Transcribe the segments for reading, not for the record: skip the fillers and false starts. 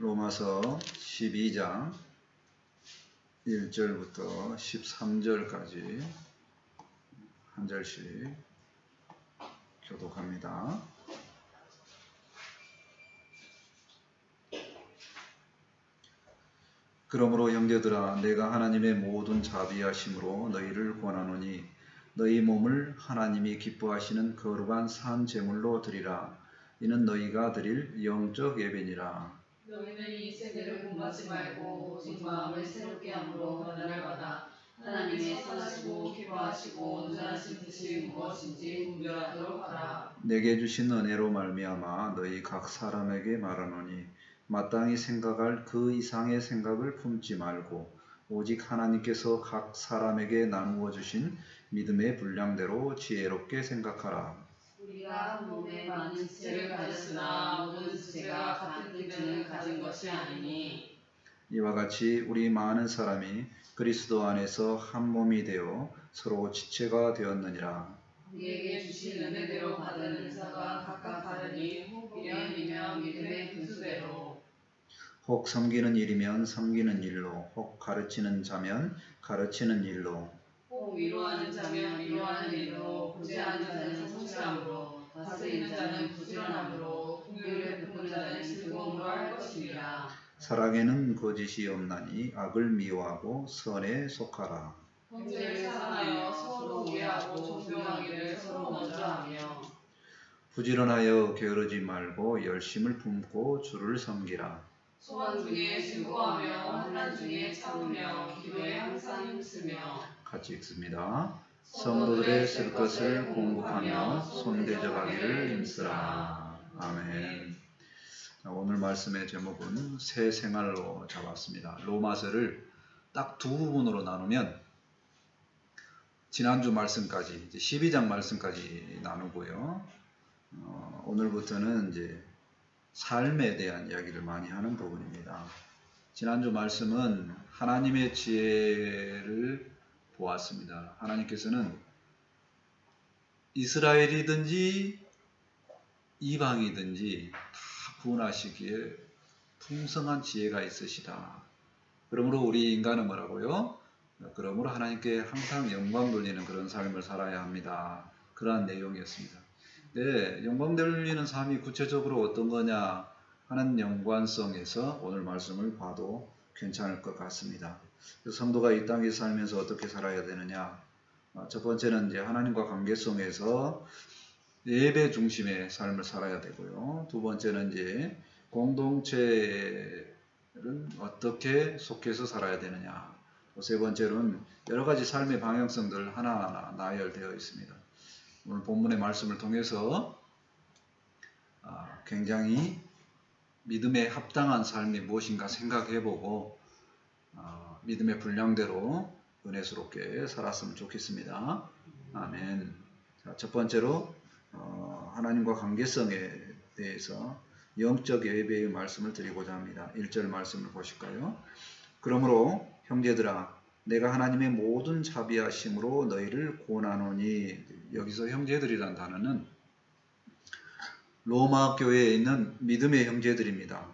로마서 12장 1절부터 13절까지 한 절씩 교독합니다. 그러므로 형제들아, 내가 하나님의 모든 자비하심으로 너희를 권하노니 너희 몸을 하나님이 기뻐하시는 거룩한 산 제물로 드리라. 이는 너희가 드릴 영적 예배니라. 너희는 이 세대를 본받지 말고 오직 마음을 새롭게 함으로 변화를 받아 하나님의 선하시고 기뻐하시고 온전하신 뜻이 무엇인지 분별하도록 하라. 내게 주신 은혜로 말미암아 너희 각 사람에게 말하노니 마땅히 생각할 그 이상의 생각을 품지 말고 오직 하나님께서 각 사람에게 나누어 주신 믿음의 분량대로 지혜롭게 생각하라. 우리가 한 몸에 많은 지체를 가졌으나 모든 지체가 같은 기능을 가진 것이 아니니 이와 같이 우리 많은 사람이 그리스도 안에서 한 몸이 되어 서로 지체가 되었느니라. 우리에게 주신 은혜대로 받은 은사가 각각 다르니 혹 예언이며 믿음의 분수대로 혹 섬기는 일이면 섬기는 일로, 혹 가르치는 자면 가르치는 일로, 혹 위로하는 자면 위로하는 일로, 구제하는 자는 성실함으로, 다스리는 자는 부지런함으로, 긍휼을 베푸는 자는 즐거움으로 할 것이니라. 사랑에는 거짓이 없나니 악을 미워하고 선에 속하라. 형제를 사랑하여 서로 우애하고 존경하기를 서로 먼저 하며 부지런하여 게으르지 말고 열심을 품고 주를 섬기라. 소원 중에 즐거워하며 환난 중에 참으며 기도에 항상 힘쓰며 같이 읽습니다. 성도들의 쓸 것을 공급하며 손대접하기를 힘쓰라. 아멘. 오늘 말씀의 제목은 새 생활로 잡았습니다. 로마서를 딱 두 부분으로 나누면 지난주 말씀까지 12장 말씀까지 나누고요. 오늘부터는 이제 삶에 대한 이야기를 많이 하는 부분입니다. 지난주 말씀은 하나님의 지혜를 보았습니다. 하나님께서는 이스라엘이든지 이방이든지 다 구원하시기에 풍성한 지혜가 있으시다. 그러므로 우리 인간은 뭐라고요? 그러므로 하나님께 항상 영광 돌리는 그런 삶을 살아야 합니다. 그러한 내용이었습니다. 네, 영광 돌리는 삶이 구체적으로 어떤 거냐 하는 연관성에서 오늘 말씀을 봐도 괜찮을 것 같습니다. 성도가 이 땅에 살면서 어떻게 살아야 되느냐? 첫 번째는 이제 하나님과 관계성에서 예배 중심의 삶을 살아야 되고요. 두 번째는 이제 공동체를 어떻게 속해서 살아야 되느냐. 세 번째로는 여러 가지 삶의 방향성들 하나하나 나열되어 있습니다. 오늘 본문의 말씀을 통해서 굉장히 믿음에 합당한 삶이 무엇인가 생각해보고 믿음의 분량대로 은혜스럽게 살았으면 좋겠습니다. 아멘. 자, 첫 번째로 하나님과 관계성에 대해서 영적 예배의 말씀을 드리고자 합니다. 1절 말씀을 보실까요? 그러므로 형제들아, 내가 하나님의 모든 자비하심으로 너희를 권하노니, 여기서 형제들이란 단어는 로마 교회에 있는 믿음의 형제들입니다.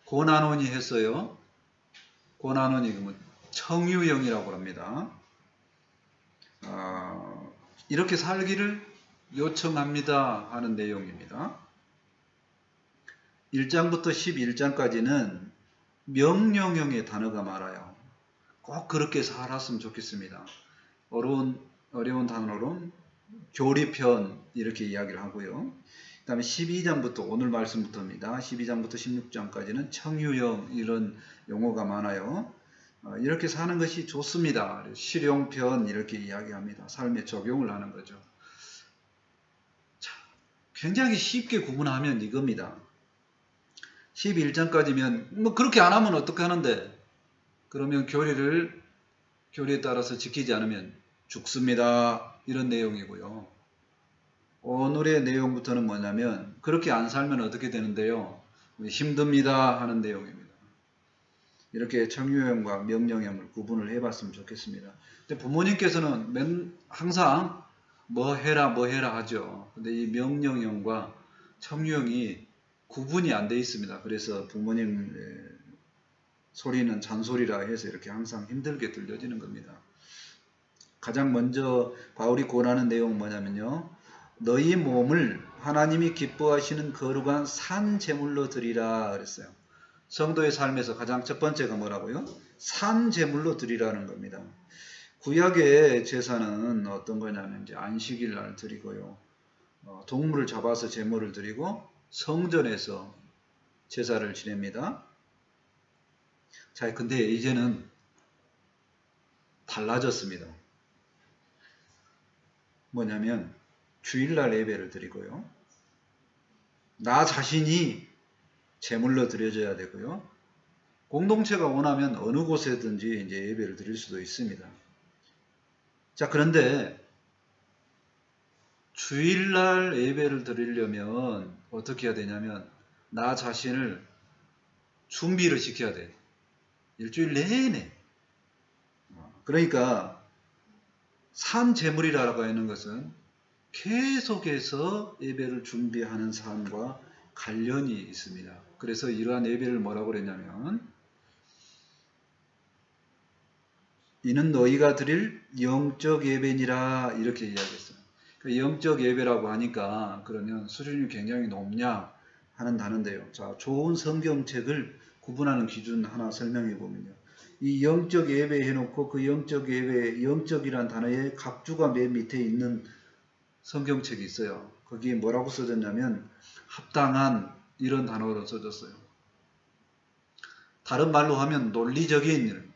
권하노니 했어요. 권하노니 그러면 청유형이라고 합니다. 이렇게 살기를 요청합니다 하는 내용입니다. 1장부터 11장까지는 명령형의 단어가 많아요. 꼭 그렇게 살았으면 좋겠습니다. 어려운 단어로는 교리편 이렇게 이야기를 하고요. 그 다음에 12장부터 오늘 말씀부터입니다. 12장부터 16장까지는 청유형 이런 용어가 많아요. 이렇게 사는 것이 좋습니다. 실용편 이렇게 이야기합니다. 삶에 적용을 하는 거죠. 자, 굉장히 쉽게 구분하면 이겁니다. 11장까지면 뭐 그렇게 안 하면 어떻게 하는데? 그러면 교리에 따라서 지키지 않으면 죽습니다. 이런 내용이고요. 오늘의 내용부터는 뭐냐면 그렇게 안 살면 어떻게 되는데요? 힘듭니다 하는 내용입니다. 이렇게 청유형과 명령형을 구분을 해봤으면 좋겠습니다. 근데 부모님께서는 항상 뭐 해라 하죠. 근데 이 명령형과 청유형이 구분이 안 돼 있습니다. 그래서 부모님 소리는 잔소리라 해서 이렇게 항상 힘들게 들려지는 겁니다. 가장 먼저 바울이 권하는 내용은 뭐냐면요. 너희 몸을 하나님이 기뻐하시는 거룩한 산 제물로 드리라 그랬어요. 성도의 삶에서 가장 첫 번째가 뭐라고요? 산 제물로 드리라는 겁니다. 구약의 제사는 어떤 거냐면 이제 안식일 날 드리고요. 동물을 잡아서 제물을 드리고 성전에서 제사를 지냅니다. 자, 근데 이제는 달라졌습니다. 뭐냐면 주일날 예배를 드리고요. 나 자신이 제물로 드려져야 되고요. 공동체가 원하면 어느 곳에든지 이제 예배를 드릴 수도 있습니다. 자, 그런데 주일날 예배를 드리려면 어떻게 해야 되냐면 나 자신을 준비를 시켜야 돼. 일주일 내내. 그러니까 산 제물이라고 하는 것은 계속해서 예배를 준비하는 삶과 관련이 있습니다. 그래서 이러한 예배를 뭐라고 그랬냐면 이는 너희가 드릴 영적 예배니라 이렇게 이야기했어요. 그러니까 영적 예배라고 하니까 그러면 수준이 굉장히 높냐 하는 단어인데요. 자, 좋은 성경책을 구분하는 기준 하나 설명해 보면요. 이 영적 예배 해놓고 그 영적 예배, 영적이란 단어의 각주가 맨 밑에 있는 성경책이 있어요. 거기에 뭐라고 써졌냐면 합당한 이런 단어로 써졌어요. 다른 말로 하면 논리적인 일.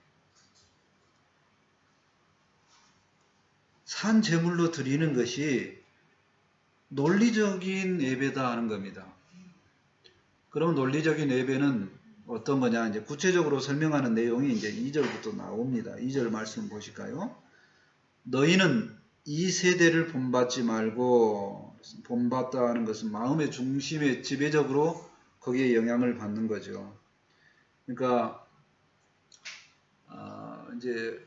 산 제물로 드리는 것이 논리적인 예배다 하는 겁니다. 그럼 논리적인 예배는 어떤 거냐? 이제 구체적으로 설명하는 내용이 이제 2절부터 나옵니다. 2절 말씀 보실까요? 너희는 이 세대를 본받지 말고, 본받다 하는 것은 마음의 중심에 지배적으로 거기에 영향을 받는 거죠. 그러니까 이제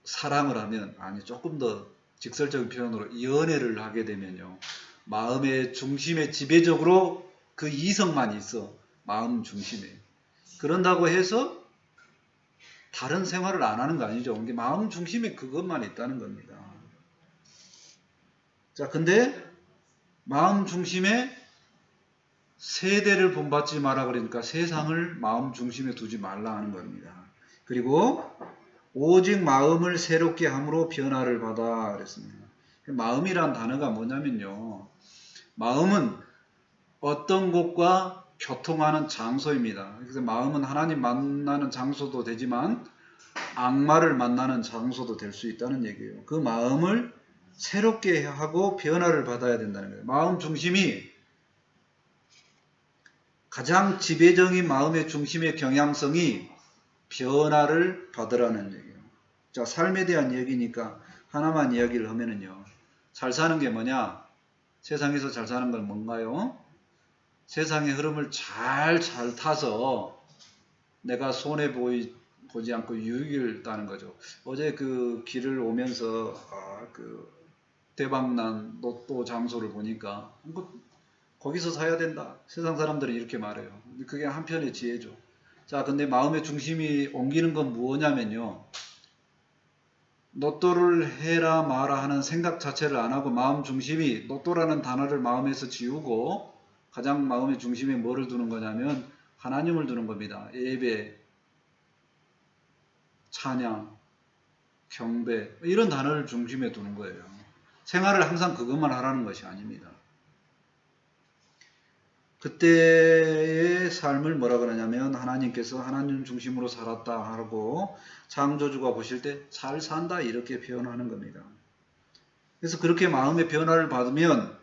사랑을 하면, 아니 조금 더 직설적인 표현으로 연애를 하게 되면요, 마음의 중심에 지배적으로 그 이성만 있어. 마음 중심에. 그런다고 해서 다른 생활을 안 하는 거 아니죠. 이게 마음 중심에 그것만 있다는 겁니다. 자, 근데 마음 중심에 세대를 본받지 마라 그러니까 세상을 마음 중심에 두지 말라 하는 겁니다. 그리고 오직 마음을 새롭게 함으로 변화를 받아 그랬습니다. 마음이란 단어가 뭐냐면요. 마음은 어떤 곳과 교통하는 장소입니다. 그래서 마음은 하나님 만나는 장소도 되지만 악마를 만나는 장소도 될 수 있다는 얘기예요. 그 마음을 새롭게 하고 변화를 받아야 된다는 거예요. 마음 중심이 가장 지배적인 마음의 중심의 경향성이 변화를 받으라는 얘기예요. 자, 삶에 대한 얘기니까 하나만 이야기를 하면은요. 잘 사는 게 뭐냐? 세상에서 잘 사는 건 뭔가요? 세상의 흐름을 잘 타서 내가 손해보지 않고 유익을 따는 거죠. 어제 그 길을 오면서 그 대박난 로또 장소를 보니까 거기서 사야 된다. 세상 사람들은 이렇게 말해요. 그게 한편의 지혜죠. 자, 근데 마음의 중심이 옮기는 건 무엇냐면요. 로또를 해라 마라 하는 생각 자체를 안 하고 마음 중심이 로또라는 단어를 마음에서 지우고 가장 마음의 중심에 뭐를 두는 거냐면 하나님을 두는 겁니다. 예배, 찬양, 경배 이런 단어를 중심에 두는 거예요. 생활을 항상 그것만 하라는 것이 아닙니다. 그때의 삶을 뭐라 그러냐면 하나님께서 하나님 중심으로 살았다 하고 창조주가 보실 때 잘 산다 이렇게 표현하는 겁니다. 그래서 그렇게 마음의 변화를 받으면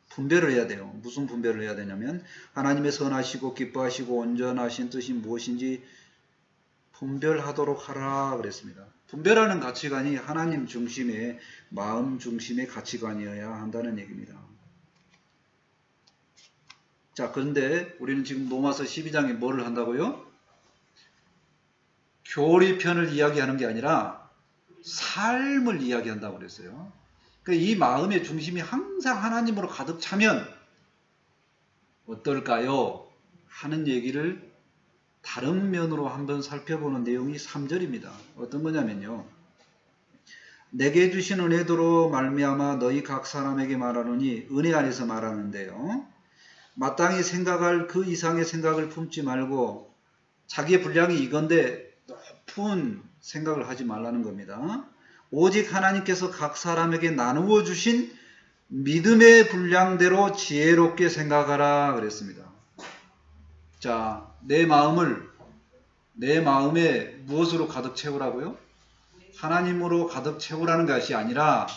분별을 해야 돼요. 무슨 분별을 해야 되냐면 하나님의 선하시고 기뻐하시고 온전하신 뜻이 무엇인지 분별하도록 하라 그랬습니다. 분별하는 가치관이 하나님 중심의 마음 중심의 가치관이어야 한다는 얘기입니다. 자, 그런데 우리는 지금 로마서 12장에 뭐를 한다고요? 교리편을 이야기하는 게 아니라 삶을 이야기한다고 그랬어요. 그러니까 이 마음의 중심이 항상 하나님으로 가득 차면 어떨까요? 하는 얘기를 다른 면으로 한번 살펴보는 내용이 3절입니다. 어떤 거냐면요. 내게 주신 은혜도로 말미암아 너희 각 사람에게 말하노니 은혜 안에서 말하는데요. 마땅히 생각할 그 이상의 생각을 품지 말고 자기의 분량이 이건데 높은 생각을 하지 말라는 겁니다. 오직 하나님께서 각 사람에게 나누어 주신 믿음의 분량대로 지혜롭게 생각하라 그랬습니다. 자, 내 마음에 무엇으로 가득 채우라고요? 하나님으로 가득 채우라는 것이 아니라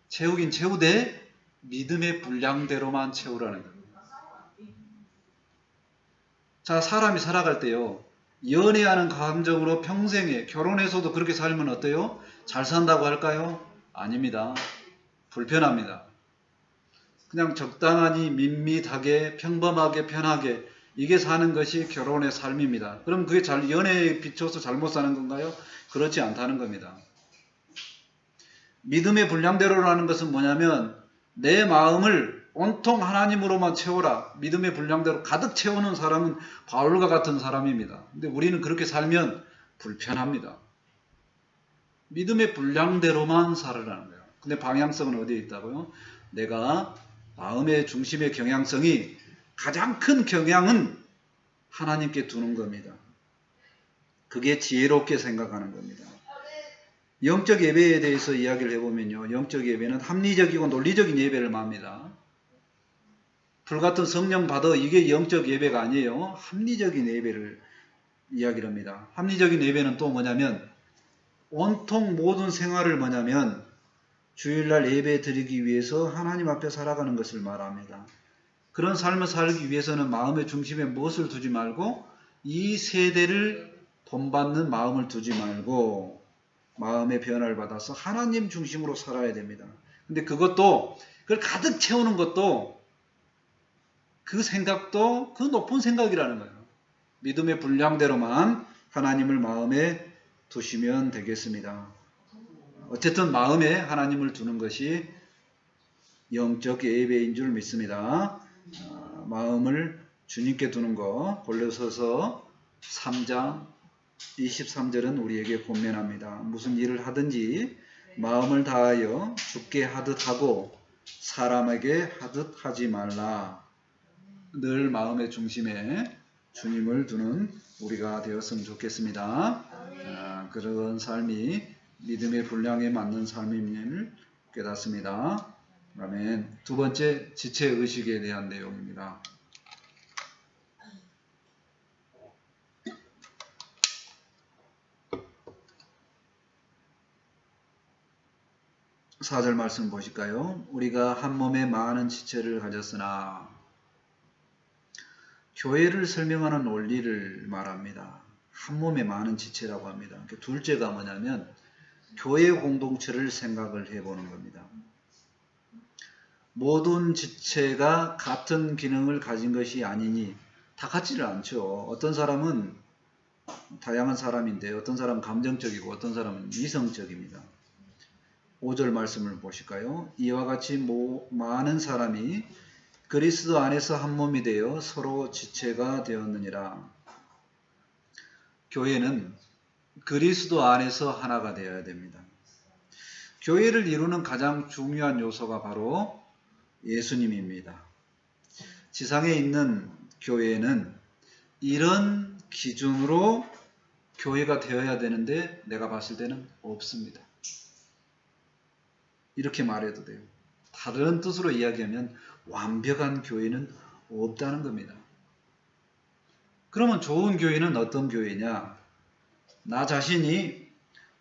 채우긴 채우되 믿음의 분량대로만 채우라는 겁니다. 자, 사람이 살아갈 때요. 연애하는 감정으로 평생에 결혼해서도 그렇게 살면 어때요? 잘 산다고 할까요? 아닙니다. 불편합니다. 그냥 적당하니 밋밋하게 평범하게 편하게 이게 사는 것이 결혼의 삶입니다. 그럼 그게 연애에 비춰서 잘못 사는 건가요? 그렇지 않다는 겁니다. 믿음의 분량대로라는 것은 뭐냐면 내 마음을 온통 하나님으로만 채워라. 믿음의 분량대로 가득 채우는 사람은 바울과 같은 사람입니다. 근데 우리는 그렇게 살면 불편합니다. 믿음의 분량대로만 살으라는 거예요. 근데 방향성은 어디에 있다고요? 내가 마음의 중심의 경향성이 가장 큰 경향은 하나님께 두는 겁니다. 그게 지혜롭게 생각하는 겁니다. 영적 예배에 대해서 이야기를 해보면요. 영적 예배는 합리적이고 논리적인 예배를 말합니다. 불같은 성령 받아 이게 영적 예배가 아니에요. 합리적인 예배를 이야기를 합니다. 합리적인 예배는 또 뭐냐면 온통 모든 생활을 뭐냐면 주일날 예배 드리기 위해서 하나님 앞에 살아가는 것을 말합니다. 그런 삶을 살기 위해서는 마음의 중심에 무엇을 두지 말고 이 세대를 본받는 마음을 두지 말고 마음의 변화를 받아서 하나님 중심으로 살아야 됩니다. 근데 그걸 가득 채우는 것도 그 생각도 그 높은 생각이라는 거예요. 믿음의 분량대로만 하나님을 마음에 두시면 되겠습니다. 어쨌든 마음에 하나님을 두는 것이 영적 예배인 줄 믿습니다. 마음을 주님께 두는 거 골로새서 3장 23절은 우리에게 권면합니다. 무슨 일을 하든지 마음을 다하여 주께 하듯 하고 사람에게 하듯 하지 말라. 늘 마음의 중심에 주님을 두는 우리가 되었으면 좋겠습니다. 그런 삶이 믿음의 분량에 맞는 삶임을 깨닫습니다. 아멘. 두 번째, 지체의식에 대한 내용입니다. 4절 말씀 보실까요? 우리가 한 몸에 많은 지체를 가졌으나 교회를 설명하는 원리를 말합니다. 한 몸에 많은 지체라고 합니다. 둘째가 뭐냐면 교회 공동체를 생각을 해보는 겁니다. 모든 지체가 같은 기능을 가진 것이 아니니 다 같지를 않죠. 어떤 사람은 다양한 사람인데 어떤 사람은 감정적이고 어떤 사람은 이성적입니다. 5절 말씀을 보실까요? 이와 같이 많은 사람이 그리스도 안에서 한 몸이 되어 서로 지체가 되었느니라. 교회는 그리스도 안에서 하나가 되어야 됩니다. 교회를 이루는 가장 중요한 요소가 바로 예수님입니다. 지상에 있는 교회는 이런 기준으로 교회가 되어야 되는데 내가 봤을 때는 없습니다. 이렇게 말해도 돼요. 다른 뜻으로 이야기하면 완벽한 교회는 없다는 겁니다. 그러면 좋은 교회는 어떤 교회냐? 나 자신이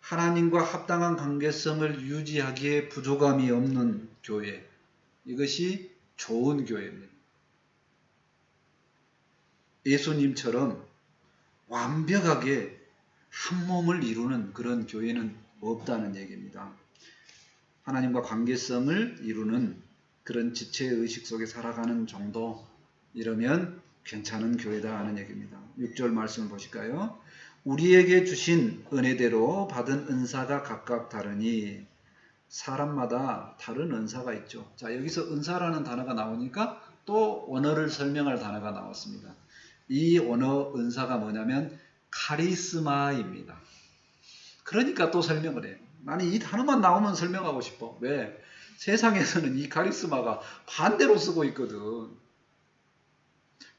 하나님과 합당한 관계성을 유지하기에 부족함이 없는 교회. 이것이 좋은 교회입니다. 예수님처럼 완벽하게 한 몸을 이루는 그런 교회는 없다는 얘기입니다. 하나님과 관계성을 이루는 그런 지체의식 속에 살아가는 정도 이러면 괜찮은 교회다 하는 얘기입니다. 6절 말씀을 보실까요? 우리에게 주신 은혜대로 받은 은사가 각각 다르니 사람마다 다른 은사가 있죠. 자, 여기서 은사라는 단어가 나오니까 또 언어를 설명할 단어가 나왔습니다. 이 언어 은사가 뭐냐면 카리스마입니다. 그러니까 또 설명을 해요. 나는 이 단어만 나오면 설명하고 싶어. 왜? 세상에서는 이 카리스마가 반대로 쓰고 있거든.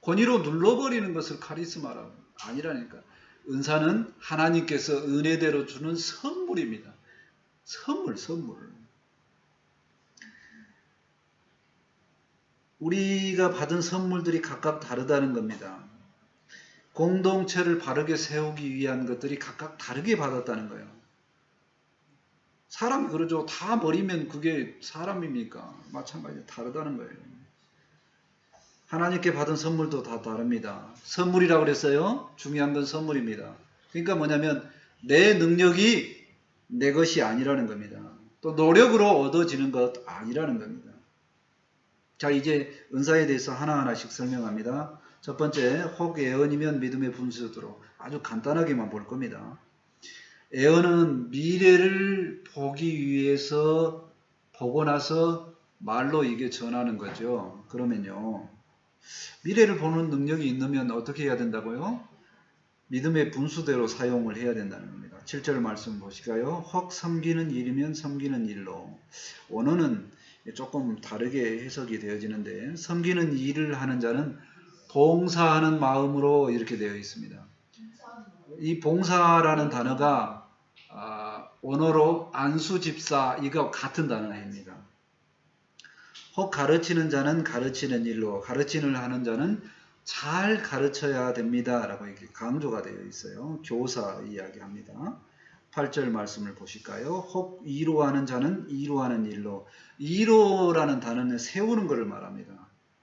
권위로 눌러버리는 것을 카리스마라고. 아니라니까. 은사는 하나님께서 은혜대로 주는 선물입니다. 선물. 우리가 받은 선물들이 각각 다르다는 겁니다. 공동체를 바르게 세우기 위한 것들이 각각 다르게 받았다는 거예요. 사람이 그러죠. 다 버리면 그게 사람입니까? 마찬가지로 다르다는 거예요. 하나님께 받은 선물도 다 다릅니다. 선물이라고 그랬어요. 중요한 건 선물입니다. 그러니까 뭐냐면 내 능력이 내 것이 아니라는 겁니다. 또 노력으로 얻어지는 것 아니라는 겁니다. 자, 이제 은사에 대해서 하나하나씩 설명합니다. 첫 번째, 혹 예언이면 믿음의 분수도록 아주 간단하게만 볼 겁니다. 예언은 미래를 보기 위해서 보고 나서 말로 이게 전하는 거죠. 그러면요, 미래를 보는 능력이 있으면 어떻게 해야 된다고요? 믿음의 분수대로 사용을 해야 된다는 겁니다. 7절 말씀 보실까요? 혹 섬기는 일이면 섬기는 일로. 원어는 조금 다르게 해석이 되어지는데, 섬기는 일을 하는 자는 봉사하는 마음으로 이렇게 되어 있습니다. 이 봉사라는 단어가 원어로 안수집사 이거 같은 단어입니다. 혹 가르치는 자는 가르치는 일로, 가르치는 하는 자는 잘 가르쳐야 됩니다. 라고 이렇게 강조가 되어 있어요. 교사 이야기합니다. 8절 말씀을 보실까요? 혹 이로하는 자는 이로하는 일로. 이로라는 단어는 세우는 것을 말합니다.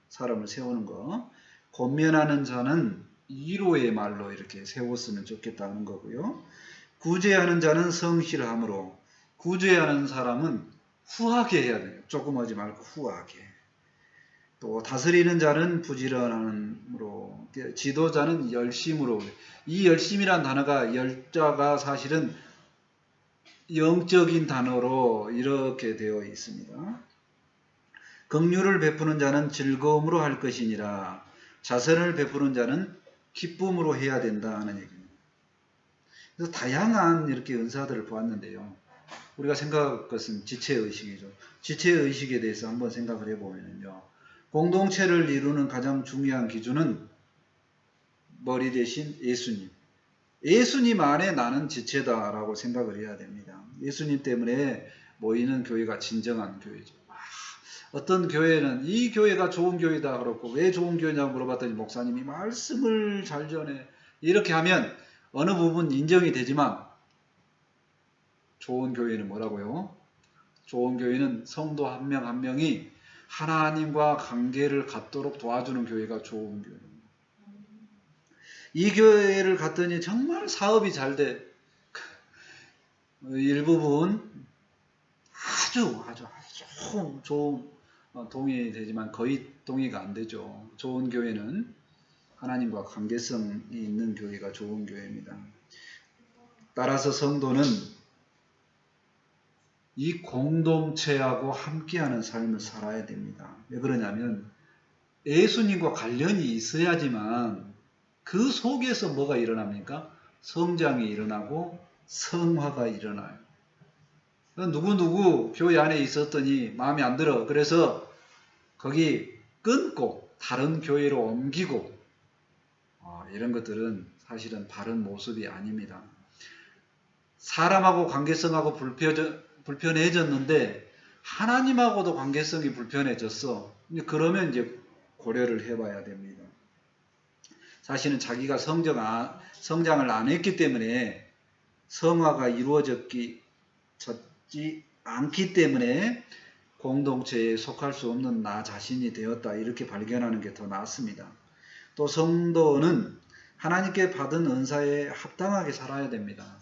사람을 세우는 거. 권면하는 자는 이로의 말로 이렇게 세웠으면 좋겠다는 거고요. 구제하는 자는 성실함으로. 구제하는 사람은 후하게 해야 돼요. 조금 하지 말고 후하게. 또 다스리는 자는 부지런함으로, 지도자는 열심으로. 이 열심이란 단어가 열자가 사실은 영적인 단어로 이렇게 되어 있습니다. 긍휼을 베푸는 자는 즐거움으로 할 것이니라. 자선을 베푸는 자는 기쁨으로 해야 된다 하는 얘기입니다. 그래서 다양한 이렇게 은사들을 보았는데요. 우리가 생각할 것은 지체의식이죠. 지체의식에 대해서 한번 생각을 해보면요. 공동체를 이루는 가장 중요한 기준은 머리 대신 예수님. 예수님 안에 나는 지체다라고 생각을 해야 됩니다. 예수님 때문에 모이는 교회가 진정한 교회죠. 어떤 교회는 이 교회가 좋은 교회다 그렇고 왜 좋은 교회냐고 물어봤더니 목사님이 말씀을 잘 전해. 이렇게 하면 어느 부분 인정이 되지만 좋은 교회는 뭐라고요? 좋은 교회는 성도 한 명 한 명이 하나님과 관계를 갖도록 도와주는 교회가 좋은 교회입니다. 이 교회를 갔더니 정말 사업이 잘 돼. 일부분 아주 좋은 동의 되지만 거의 동의가 안 되죠. 좋은 교회는 하나님과 관계성이 있는 교회가 좋은 교회입니다. 따라서 성도는 이 공동체하고 함께하는 삶을 살아야 됩니다. 왜 그러냐면 예수님과 관련이 있어야지만 그 속에서 뭐가 일어납니까? 성장이 일어나고 성화가 일어나요. 누구누구 교회 안에 있었더니 마음에 안 들어. 그래서 거기 끊고 다른 교회로 옮기고 이런 것들은 사실은 바른 모습이 아닙니다. 사람하고 관계성하고 불편해졌는데 하나님하고도 관계성이 불편해졌어. 그러면 이제 고려를 해봐야 됩니다. 사실은 자기가 성장을 안 했기 때문에 성화가 이루어졌지 않기 때문에 공동체에 속할 수 없는 나 자신이 되었다. 이렇게 발견하는 게 더 낫습니다. 또 성도는 하나님께 받은 은사에 합당하게 살아야 됩니다.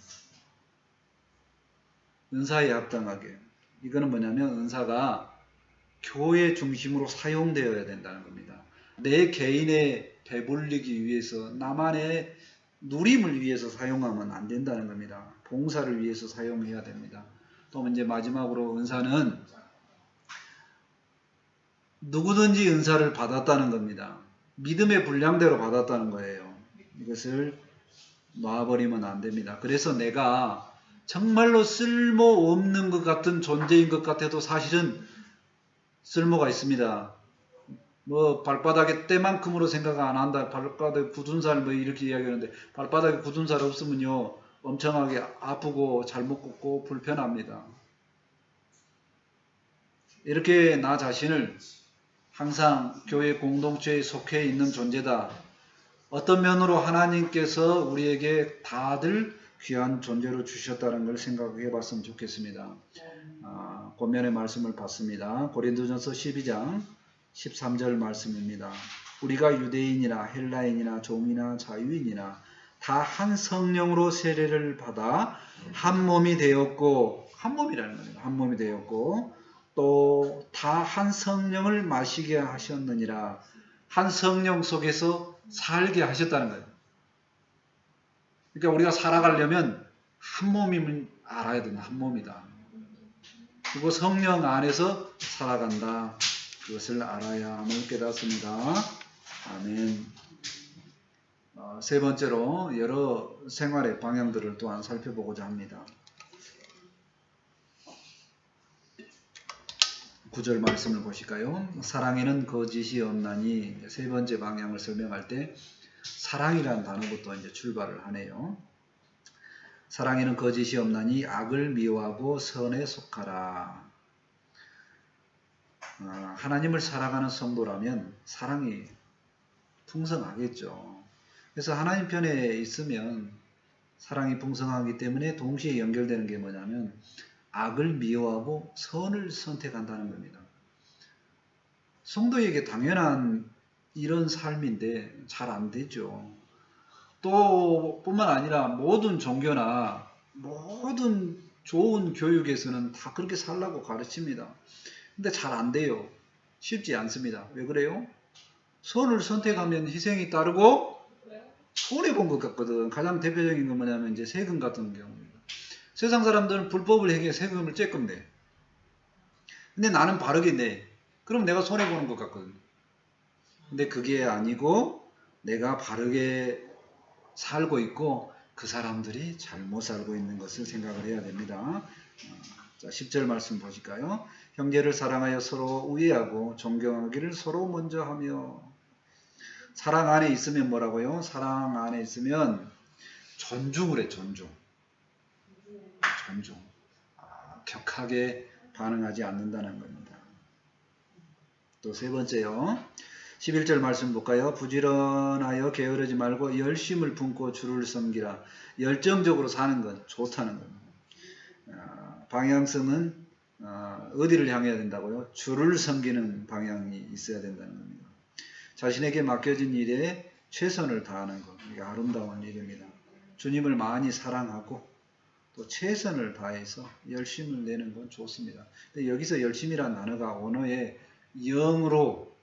은사에 합당하게. 이거는 뭐냐면 은사가 교회 중심으로 사용되어야 된다는 겁니다. 내 개인의 배불리기 위해서 나만의 누림을 위해서 사용하면 안 된다는 겁니다. 봉사를 위해서 사용해야 됩니다. 또 이제 마지막으로 은사는 누구든지 은사를 받았다는 겁니다. 믿음의 분량대로 받았다는 거예요. 이것을 놔버리면 안 됩니다. 그래서 내가 정말로 쓸모없는 것 같은 존재인 것 같아도 사실은 쓸모가 있습니다. 뭐 발바닥에 때만큼으로 생각 안 한다. 발바닥에 굳은 살 뭐 이렇게 이야기하는데 발바닥에 굳은 살 없으면요 엄청나게 아프고 잘못 걷고 불편합니다. 이렇게 나 자신을 항상 교회 공동체에 속해 있는 존재다. 어떤 면으로 하나님께서 우리에게 다들 귀한 존재로 주셨다는 걸 생각해 봤으면 좋겠습니다. 권면의 말씀을 봤습니다. 고린도전서 12장 13절 말씀입니다. 우리가 유대인이나 헬라인이나 종이나 자유인이나 다 한 성령으로 세례를 받아 한 몸이 되었고, 한 몸이라는 겁니다. 한 몸이 되었고 또 다 한 성령을 마시게 하셨느니라. 한 성령 속에서 살게 하셨다는 거예요. 그러니까 우리가 살아가려면 한 몸임을 알아야 된다. 한 몸이다. 그리고 성령 안에서 살아간다. 그것을 알아야 함을 깨닫습니다. 아멘. 세 번째로 여러 생활의 방향들을 또한 살펴보고자 합니다. 9절 말씀을 보실까요? 사랑에는 거짓이 없나니. 세 번째 방향을 설명할 때 사랑이라는 단어부터 이제 출발을 하네요. 사랑에는 거짓이 없나니 악을 미워하고 선에 속하라. 하나님을 사랑하는 성도라면 사랑이 풍성하겠죠. 그래서 하나님 편에 있으면 사랑이 풍성하기 때문에 동시에 연결되는 게 뭐냐면 악을 미워하고 선을 선택한다는 겁니다. 성도에게 당연한 이런 삶인데 잘 안 되죠. 또 뿐만 아니라 모든 종교나 모든 좋은 교육에서는 다 그렇게 살라고 가르칩니다. 근데 잘 안 돼요. 쉽지 않습니다. 왜 그래요? 선을 선택하면 희생이 따르고 손해본 것 같거든. 가장 대표적인 건 뭐냐면 이제 세금 같은 경우입니다. 세상 사람들은 불법을 행해 세금을 쬐끔 내. 근데 나는 바르게 내. 그럼 내가 손해보는 것 같거든. 근데 그게 아니고 내가 바르게 살고 있고 그 사람들이 잘못 살고 있는 것을 생각을 해야 됩니다. 자, 10절 말씀 보실까요? 형제를 사랑하여 서로 우애하고 존경하기를 서로 먼저 하며. 사랑 안에 있으면 뭐라고요? 사랑 안에 있으면 존중을 해. 존중. 격하게 반응하지 않는다는 겁니다. 또 세 번째요. 11절 말씀 볼까요? 부지런하여 게으르지 말고 열심을 품고 주를 섬기라. 열정적으로 사는 건 좋다는 겁니다. 방향성은 어디를 향해야 된다고요? 주를 섬기는 방향이 있어야 된다는 겁니다. 자신에게 맡겨진 일에 최선을 다하는 것. 이게 아름다운 일입니다. 주님을 많이 사랑하고 또 최선을 다해서 열심을 내는 건 좋습니다. 근데 여기서 열심이라는 단어가 언어의 영으로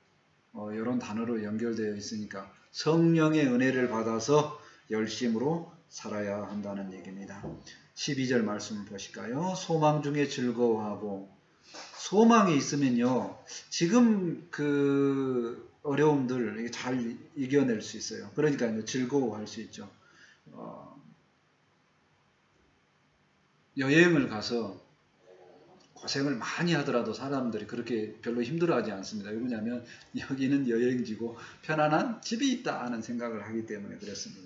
이런 단어로 연결되어 있으니까 성령의 은혜를 받아서 열심으로 살아야 한다는 얘기입니다. 12절 말씀을 보실까요? 소망 중에 즐거워하고. 소망이 있으면요 지금 그 어려움들 잘 이겨낼 수 있어요. 그러니까 이제 즐거워할 수 있죠. 여행을 가서 고생을 많이 하더라도 사람들이 그렇게 별로 힘들어하지 않습니다. 왜 그러냐면 여기는 여행지고 편안한 집이 있다 하는 생각을 하기 때문에 그렇습니다.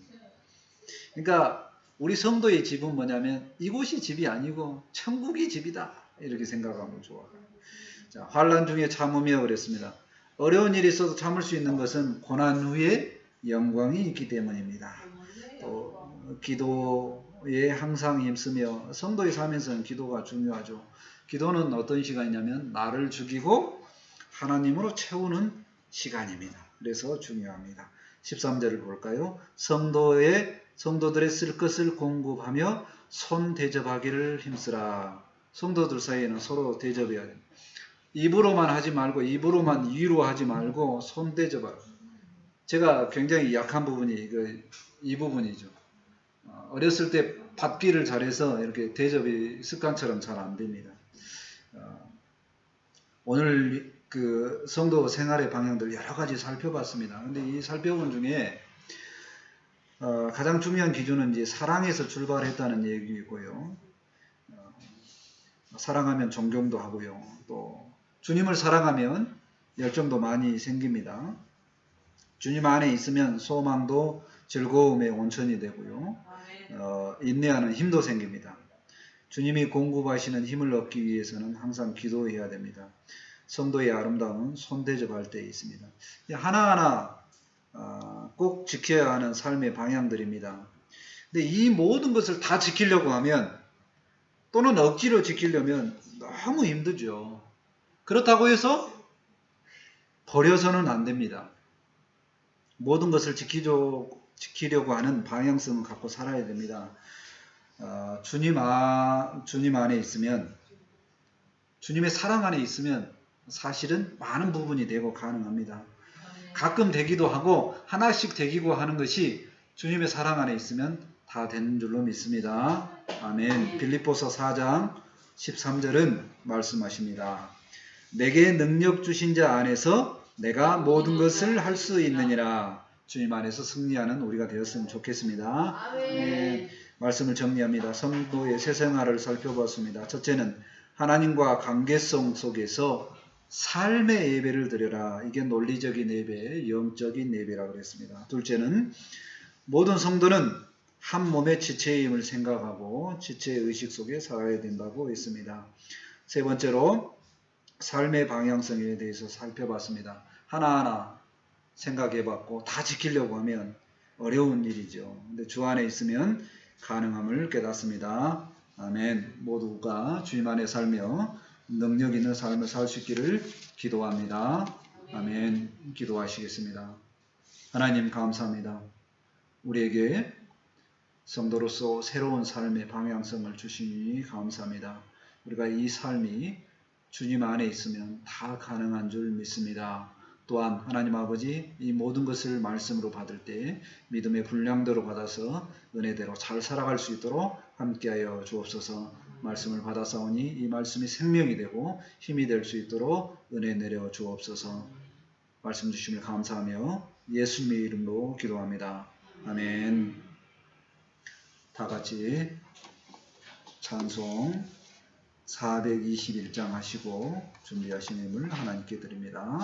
그러니까 우리 성도의 집은 뭐냐면 이곳이 집이 아니고 천국이 집이다 이렇게 생각하면 좋아요. 자, 환난 중에 참으며 그랬습니다. 어려운 일이 있어도 참을 수 있는 것은 고난 후에 영광이 있기 때문입니다. 또 기도에 항상 힘쓰며. 성도의 삶에서는 기도가 중요하죠. 기도는 어떤 시간이냐면 나를 죽이고 하나님으로 채우는 시간입니다. 그래서 중요합니다. 13절을 볼까요? 성도들의 쓸 것을 공급하며 손 대접하기를 힘쓰라. 성도들 사이에는 서로 대접해야 됩니다. 입으로만 하지 말고 입으로만 위로하지 말고 손 대접하라. 제가 굉장히 약한 부분이 이 부분이죠. 어렸을 때 받기를 잘해서 이렇게 대접이 습관처럼 잘 안 됩니다. 오늘 그 성도 생활의 방향들 여러 가지 살펴봤습니다. 근데 이 살펴본 중에 가장 중요한 기준은 이제 사랑에서 출발했다는 얘기고요. 사랑하면 존경도 하고요. 또 주님을 사랑하면 열정도 많이 생깁니다. 주님 안에 있으면 소망도 즐거움의 온천이 되고요. 인내하는 힘도 생깁니다. 주님이 공급하시는 힘을 얻기 위해서는 항상 기도해야 됩니다. 성도의 아름다움은 손대접할 때 있습니다. 하나하나 꼭 지켜야 하는 삶의 방향들입니다. 근데 이 모든 것을 다 지키려고 하면 또는 억지로 지키려면 너무 힘들죠. 그렇다고 해서 버려서는 안 됩니다. 모든 것을 지키려고 하는 방향성을 갖고 살아야 됩니다. 주님 안에 있으면, 주님의 사랑 안에 있으면 사실은 많은 부분이 되고 가능합니다. 가끔 되기도 하고 하나씩 되기도 하는 것이 주님의 사랑 안에 있으면 다 되는 줄로 믿습니다. 아멘. 빌립보서 4장 13절은 말씀하십니다. 내게 능력 주신 자 안에서 내가 모든 것을 할 수 있느니라. 주님 안에서 승리하는 우리가 되었으면 좋겠습니다. 아멘. 말씀을 정리합니다. 성도의 새 생활을 살펴봤습니다. 첫째는 하나님과 관계성 속에서 삶의 예배를 드려라. 이게 논리적인 예배, 영적인 예배라고 그랬습니다. 둘째는 모든 성도는 한 몸의 지체임을 생각하고 지체의 의식 속에 살아야 된다고 했습니다. 세 번째로 삶의 방향성에 대해서 살펴봤습니다. 하나하나 생각해봤고 다 지키려고 하면 어려운 일이죠. 근데 주 안에 있으면 가능함을 깨닫습니다. 아멘. 모두가 주님 안에 살며 능력 있는 삶을 살 수 있기를 기도합니다. 아멘. 기도하시겠습니다. 하나님 감사합니다. 우리에게 성도로서 새로운 삶의 방향성을 주시니 감사합니다. 우리가 이 삶이 주님 안에 있으면 다 가능한 줄 믿습니다. 또한 하나님 아버지 이 모든 것을 말씀으로 받을 때 믿음의 분량대로 받아서 은혜대로 잘 살아갈 수 있도록 함께하여 주옵소서. 말씀을 받아사오니 이 말씀이 생명이 되고 힘이 될 수 있도록 은혜 내려 주옵소서. 말씀 주심을 감사하며 예수님의 이름으로 기도합니다. 아멘. 다 같이 찬송 421장 하시고 준비하신 힘을 하나님께 드립니다.